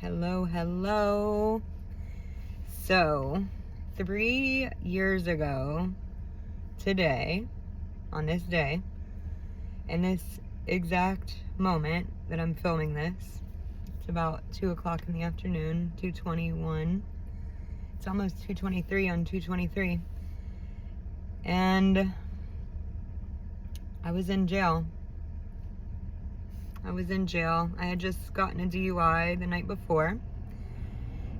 Hello, hello. So, 3 years ago today, on this day, in this exact moment that I'm filming this, it's about 2 o'clock in the afternoon, 2:21. It's almost 2:23 on 2:23. And I was in jail. I had just gotten a DUI the night before,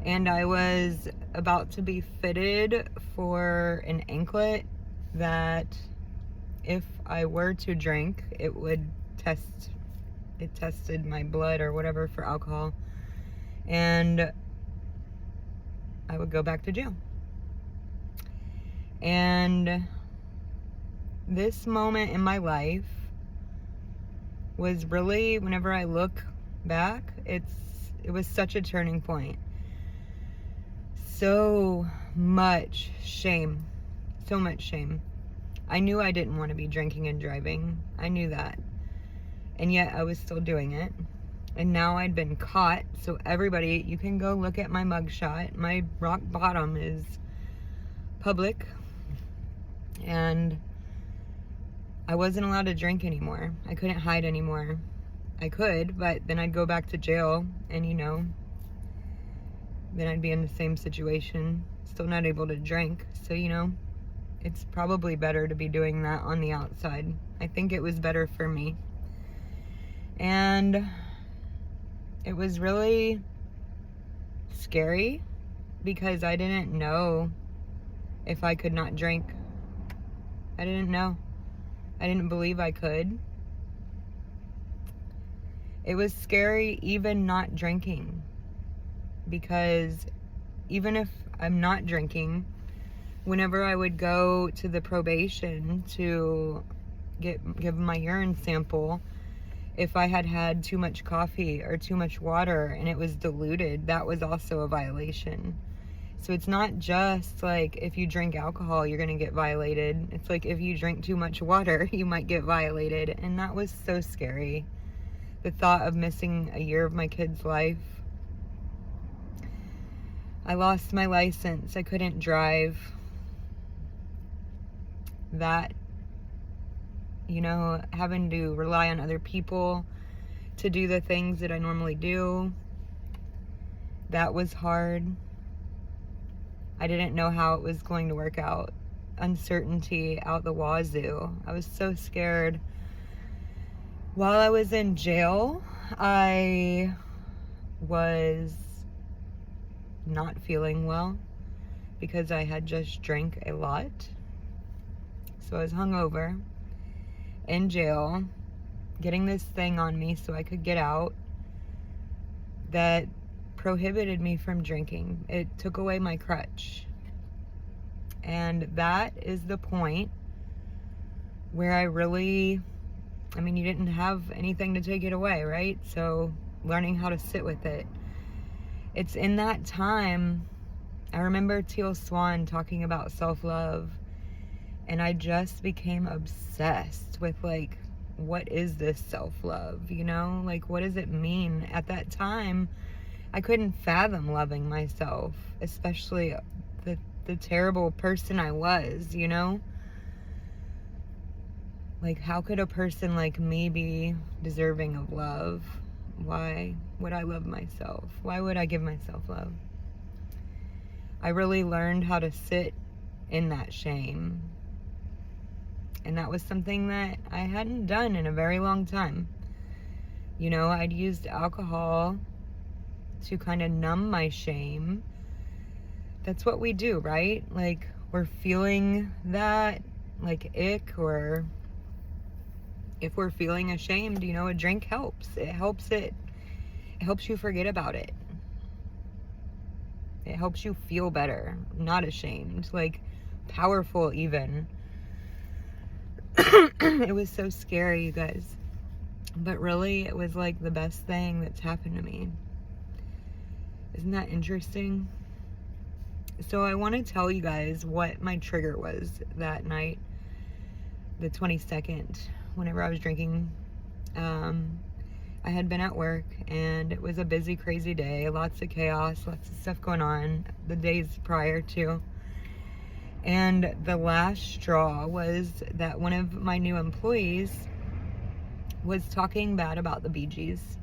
and I was about to be fitted for an anklet that if I were to drink, it tested my blood or whatever for alcohol, and I would go back to jail. And this moment in my life was really, whenever I look back, it was such a turning point. So much shame. I knew I didn't want to be drinking and driving. I knew that. And yet I was still doing it. And now I'd been caught. So everybody, you can go look at my mugshot. My rock bottom is public. And I wasn't allowed to drink anymore. I couldn't hide anymore. I could, but then I'd go back to jail and, then I'd be in the same situation, still not able to drink. So, it's probably better to be doing that on the outside. I think it was better for me. And it was really scary because I didn't know if I could not drink. I didn't know. I didn't believe I could. It was scary even not drinking, because even if I'm not drinking, whenever I would go to the probation to give my urine sample, if I had had too much coffee or too much water and it was diluted, that was also a violation. So it's not just like if you drink alcohol, you're going to get violated. It's like if you drink too much water, you might get violated. And that was so scary. The thought of missing a year of my kid's life. I lost my license. I couldn't drive. That, having to rely on other people to do the things that I normally do, that was hard. I didn't know how it was going to work out. Uncertainty out the wazoo. I was so scared. While I was in jail, I was not feeling well because I had just drank a lot. So I was hungover in jail, getting this thing on me so I could get out that prohibited me from drinking. It took away my crutch. And that is the point where I really, you didn't have anything to take it away, right? So learning how to sit with it. It's in that time, I remember Teal Swan talking about self-love, and I just became obsessed with what is this self-love? What does it mean? At that time, I couldn't fathom loving myself, especially the terrible person I was, how could a person like me be deserving of love? Why would I love myself? Why would I give myself love? I really learned how to sit in that shame. And that was something that I hadn't done in a very long time. I'd used alcohol to kind of numb my shame. That's what we do, right? We're feeling that, ick, or if we're feeling ashamed, a drink helps. It helps you forget about it. It helps you feel better, not ashamed, powerful even. It was so scary, you guys. But really, it was the best thing that's happened to me. Isn't that interesting? So I want to tell you guys what my trigger was that night, the 22nd, whenever I was drinking. I had been at work and it was a busy, crazy day, lots of chaos, lots of stuff going on the days prior to. And the last straw was that one of my new employees was talking bad about the Bee Gees.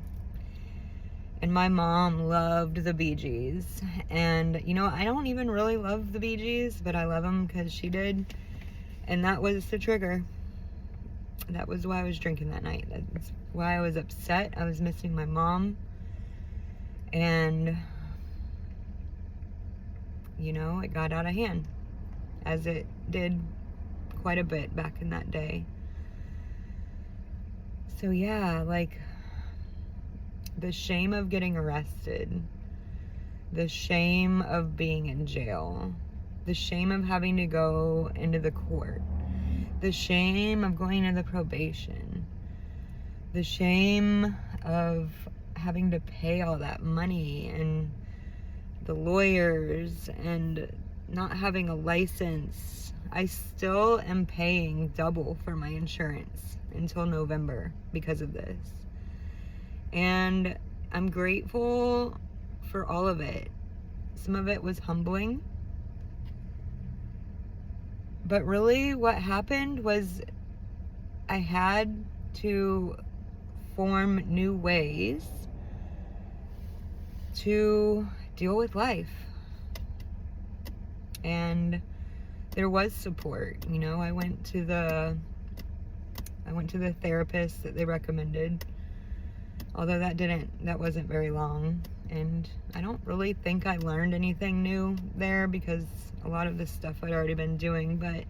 And my mom loved the Bee Gees. And, you know, I don't even really love the Bee Gees, but I love them because she did. And that was the trigger. That was why I was drinking that night. That's why I was upset. I was missing my mom. And, you know, it got out of hand, as it did quite a bit back in that day. So yeah, like, the shame of getting arrested, the shame of being in jail, the shame of having to go into the court, the shame of going to the probation, the shame of having to pay all that money and the lawyers and not having a license. I still am paying double for my insurance until November because of this. And I'm grateful for all of it. Some of it was humbling. But really what happened was I had to form new ways to deal with life. And there was support, you know. I went to the therapist that they recommended. Although that wasn't very long, and I don't really think I learned anything new there because a lot of this stuff I'd already been doing, but,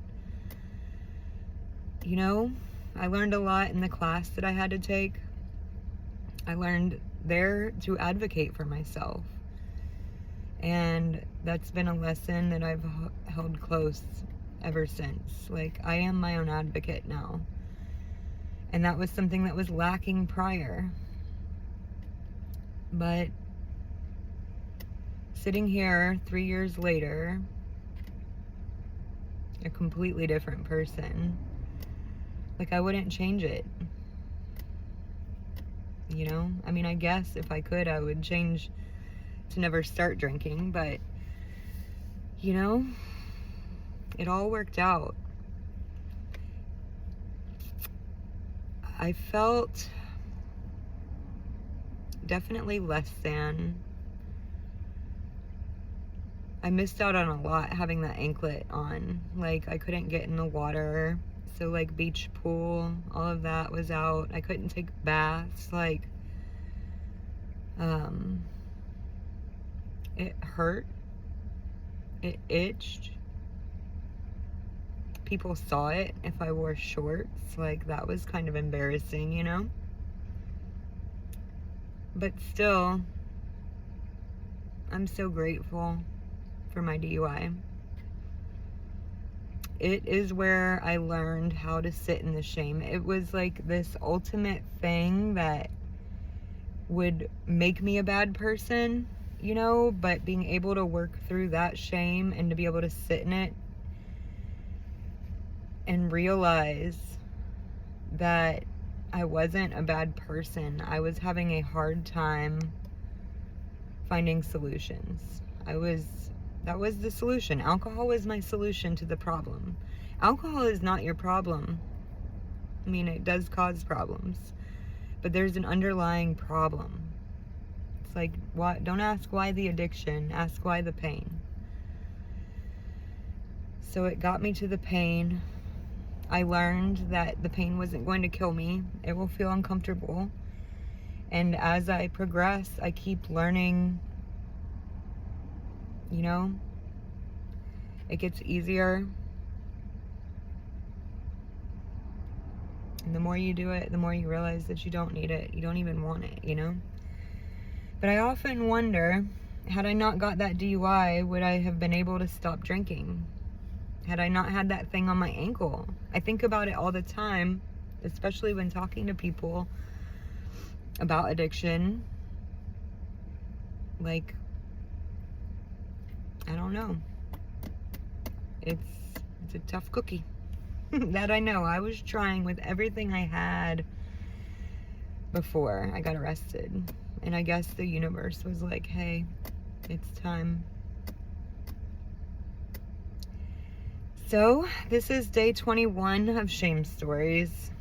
you know, I learned a lot in the class that I had to take. I learned there to advocate for myself, and that's been a lesson that I've held close ever since. Like, I am my own advocate now, and that was something that was lacking prior. But sitting here 3 years later, a completely different person, like, I wouldn't change it. You know? I mean, I guess if I could, I would change to never start drinking, but, you know, it all worked out. I felt definitely less than. I missed out on a lot having that anklet on. Like, I couldn't get in the water, so like beach, pool, all of that was out. I couldn't take baths. Like, it hurt, it itched. People saw it if I wore shorts. Like, that was kind of embarrassing, you know. But still, I'm so grateful for my DUI. It is where I learned how to sit in the shame. It was like this ultimate thing that would make me a bad person, you know, but being able to work through that shame and to be able to sit in it and realize that I wasn't a bad person. I was having a hard time finding solutions. That was the solution. Alcohol was my solution to the problem. Alcohol is not your problem. I mean, it does cause problems, but there's an underlying problem. It's like, why? Don't ask why the addiction, ask why the pain. So it got me to the pain. I learned that the pain wasn't going to kill me. It will feel uncomfortable. And as I progress, I keep learning, you know, it gets easier. And the more you do it, the more you realize that you don't need it. You don't even want it, you know? But I often wonder, had I not got that DUI, would I have been able to stop drinking? Had I not had that thing on my ankle? I think about it all the time, especially when talking to people about addiction. Like, I don't know. It's a tough cookie. That I know. I was trying with everything I had before I got arrested. And I guess the universe was like, hey, it's time. So this is day 21 of Shame Stories,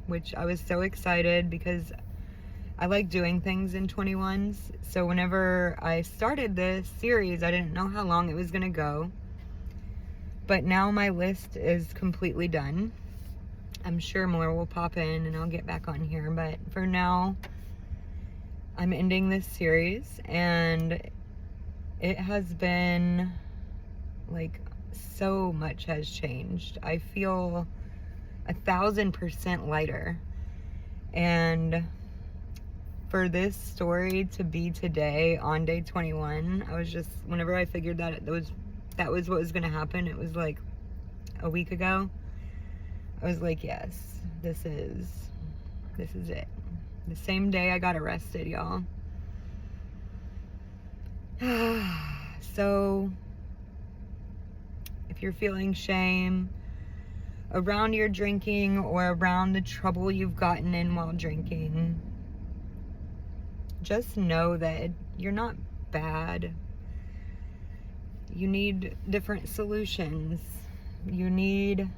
which I was so excited because I like doing things in 21s. So whenever I started this series, I didn't know how long it was gonna go. But now my list is completely done. I'm sure more will pop in and I'll get back on here. But for now, I'm ending this series, and it has been like so much has changed. I feel 1,000% lighter. And for this story to be today on day 21, I was just, whenever I figured that that was what was going to happen, it was like a week ago, I was like, yes, this is it. The same day I got arrested, y'all. So if you're feeling shame around your drinking or around the trouble you've gotten in while drinking, just know that you're not bad. You need different solutions. You need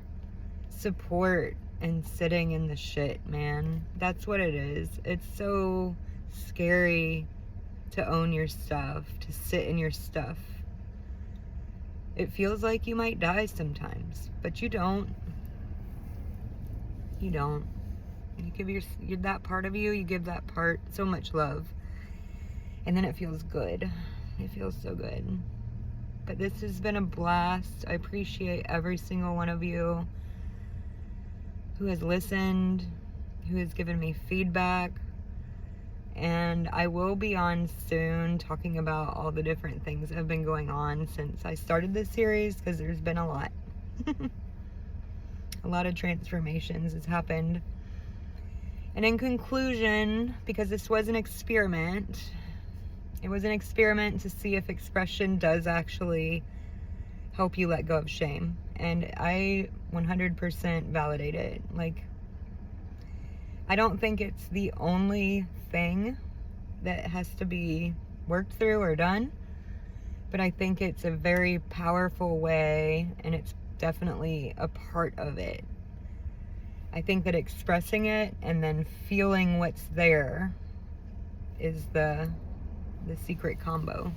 support and sitting in the shit, man. That's what it is. It's so scary to own your stuff, to sit in your stuff. It feels like you might die sometimes, but you don't. You don't. You give that part of you, you give that part so much love. And then it feels good. It feels so good. But this has been a blast. I appreciate every single one of you who has listened, who has given me feedback. And I will be on soon talking about all the different things that have been going on since I started this series, because there's been a lot. A lot of transformations has happened. And in conclusion, because this was an experiment, it was an experiment to see if expression does actually help you let go of shame. And I 100% validate it. Like, I don't think it's the only thing that has to be worked through or done, but I think it's a very powerful way, and it's definitely a part of it. I think that expressing it and then feeling what's there is the secret combo.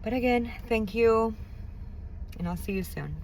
But again, thank you, and I'll see you soon.